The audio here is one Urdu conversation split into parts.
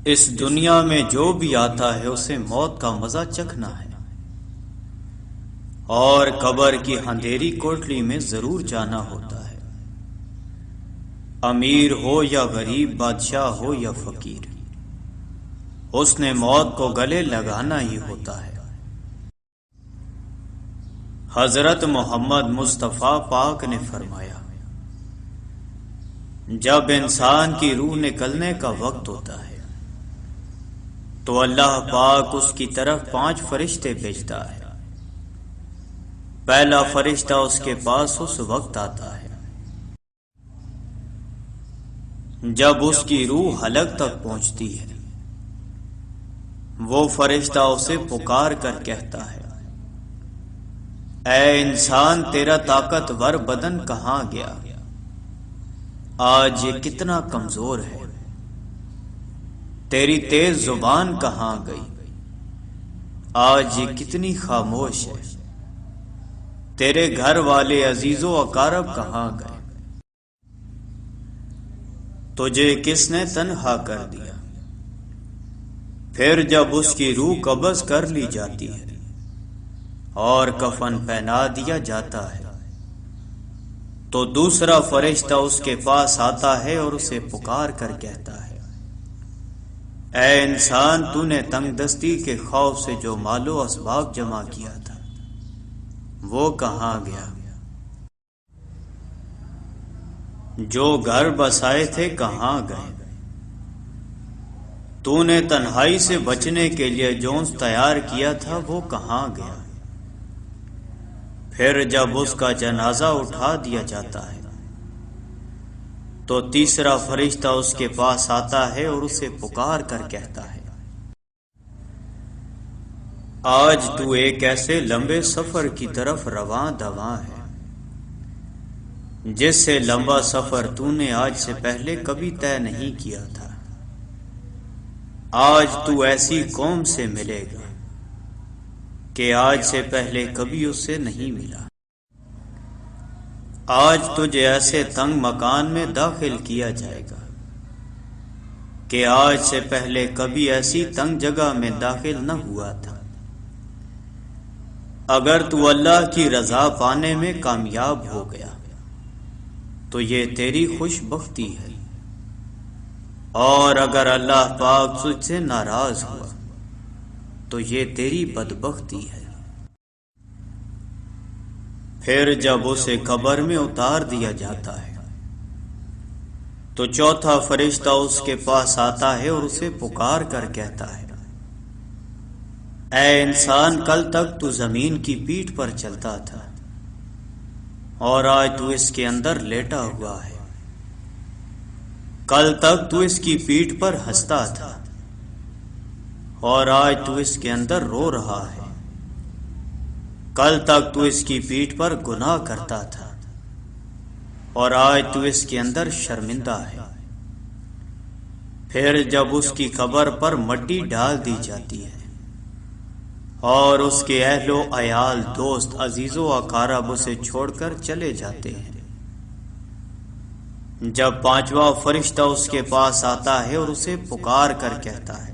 اس دنیا میں جو بھی آتا ہے اسے موت کا مزہ چکھنا ہے، اور قبر کی اندھیری کوٹلی میں ضرور جانا ہوتا ہے۔ امیر ہو یا غریب، بادشاہ ہو یا فقیر، اس نے موت کو گلے لگانا ہی ہوتا ہے۔ حضرت محمد مصطفیٰ پاک نے فرمایا، جب انسان کی روح نکلنے کا وقت ہوتا ہے تو اللہ پاک اس کی طرف 5 فرشتے بھیجتا ہے۔ پہلا فرشتہ اس کے پاس اس وقت آتا ہے جب اس کی روح حلق تک پہنچتی ہے۔ وہ فرشتہ اسے پکار کر کہتا ہے، اے انسان، تیرا طاقتور بدن کہاں گیا؟ آج یہ کتنا کمزور ہے۔ تیری تیز زبان کہاں گئی؟ آج یہ کتنی خاموش ہے۔ تیرے گھر والے عزیز و اقارب کہاں گئے؟ تجھے کس نے تنہا کر دیا؟ پھر جب اس کی روح قبض کر لی جاتی ہے اور کفن پہنا دیا جاتا ہے تو دوسرا فرشتہ اس کے پاس آتا ہے اور اسے پکار کر کہتا ہے، اے انسان، تو نے تنگ دستی کے خوف سے جو مال و اسباب جمع کیا تھا وہ کہاں گیا؟ جو گھر بسائے تھے کہاں گئے؟ تو نے تنہائی سے بچنے کے لیے جونس تیار کیا تھا وہ کہاں گیا؟ پھر جب اس کا جنازہ اٹھا دیا جاتا ہے تو تیسرا فرشتہ اس کے پاس آتا ہے اور اسے پکار کر کہتا ہے، آج تو ایک ایسے لمبے سفر کی طرف رواں دواں ہے جس سے لمبا سفر تو نے آج سے پہلے کبھی طے نہیں کیا تھا۔ آج تو ایسی قوم سے ملے گا کہ آج سے پہلے کبھی اس سے نہیں ملا۔ آج تجھے ایسے تنگ مکان میں داخل کیا جائے گا کہ آج سے پہلے کبھی ایسی تنگ جگہ میں داخل نہ ہوا تھا۔ اگر تو اللہ کی رضا پانے میں کامیاب ہو گیا تو یہ تیری خوش بختی ہے، اور اگر اللہ پاک تجھ سے ناراض ہوا تو یہ تیری بدبختی ہے۔ پھر جب اسے قبر میں اتار دیا جاتا ہے تو چوتھا فرشتہ اس کے پاس آتا ہے اور اسے پکار کر کہتا ہے، اے انسان، کل تک تو زمین کی پیٹھ پر چلتا تھا اور آج تو اس کے اندر لیٹا ہوا ہے۔ کل تک تو اس کی پیٹھ پر ہنستا تھا اور آج تو اس کے اندر رو رہا ہے۔ کل تک تو اس کی پیٹھ پر گناہ کرتا تھا اور آج تو اس کے اندر شرمندہ ہے۔ پھر جب اس کی قبر پر مٹی ڈال دی جاتی ہے اور اس کے اہل و عیال، دوست، عزیز و اقارب اسے چھوڑ کر چلے جاتے ہیں، جب 5واں فرشتہ اس کے پاس آتا ہے اور اسے پکار کر کہتا ہے،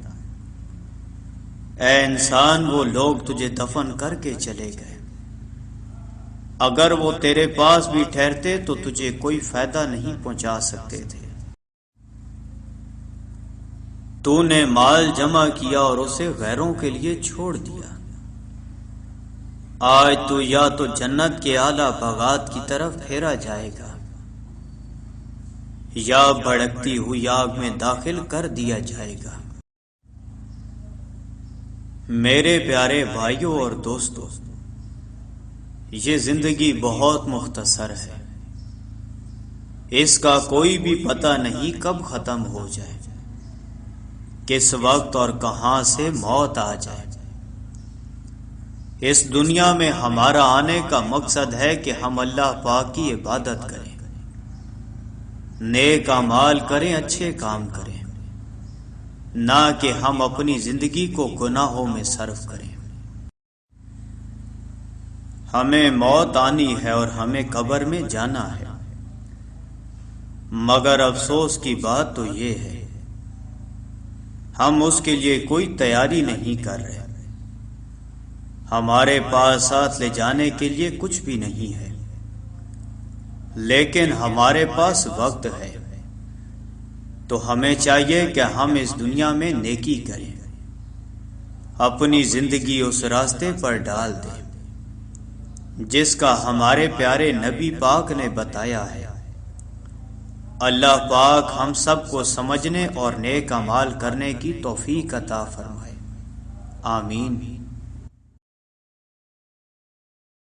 اے انسان، وہ لوگ تجھے دفن کر کے چلے گئے، اگر وہ تیرے پاس بھی ٹھہرتے تو تجھے کوئی فائدہ نہیں پہنچا سکتے تھے۔ تو نے مال جمع کیا اور اسے غیروں کے لیے چھوڑ دیا۔ آج تو یا تو جنت کے اعلیٰ باغات کی طرف پھیرا جائے گا یا بھڑکتی ہوئی آگ میں داخل کر دیا جائے گا۔ میرے پیارے بھائیوں اور دوستوں، یہ زندگی بہت مختصر ہے، اس کا کوئی بھی پتہ نہیں کب ختم ہو جائے، کس وقت اور کہاں سے موت آ جائے۔ اس دنیا میں ہمارا آنے کا مقصد ہے کہ ہم اللہ پاک کی عبادت کریں، نیک اعمال کریں، اچھے کام کریں، نہ کہ ہم اپنی زندگی کو گناہوں میں صرف کریں۔ ہمیں موت آنی ہے اور ہمیں قبر میں جانا ہے، مگر افسوس کی بات تو یہ ہے ہم اس کے لیے کوئی تیاری نہیں کر رہے۔ ہمارے پاس ساتھ لے جانے کے لیے کچھ بھی نہیں ہے، لیکن ہمارے پاس وقت ہے، تو ہمیں چاہیے کہ ہم اس دنیا میں نیکی کریں، اپنی زندگی اس راستے پر ڈال دیں جس کا ہمارے پیارے نبی پاک نے بتایا ہے۔ اللہ پاک ہم سب کو سمجھنے اور نیک اعمال کرنے کی توفیق عطا فرمائے، آمین۔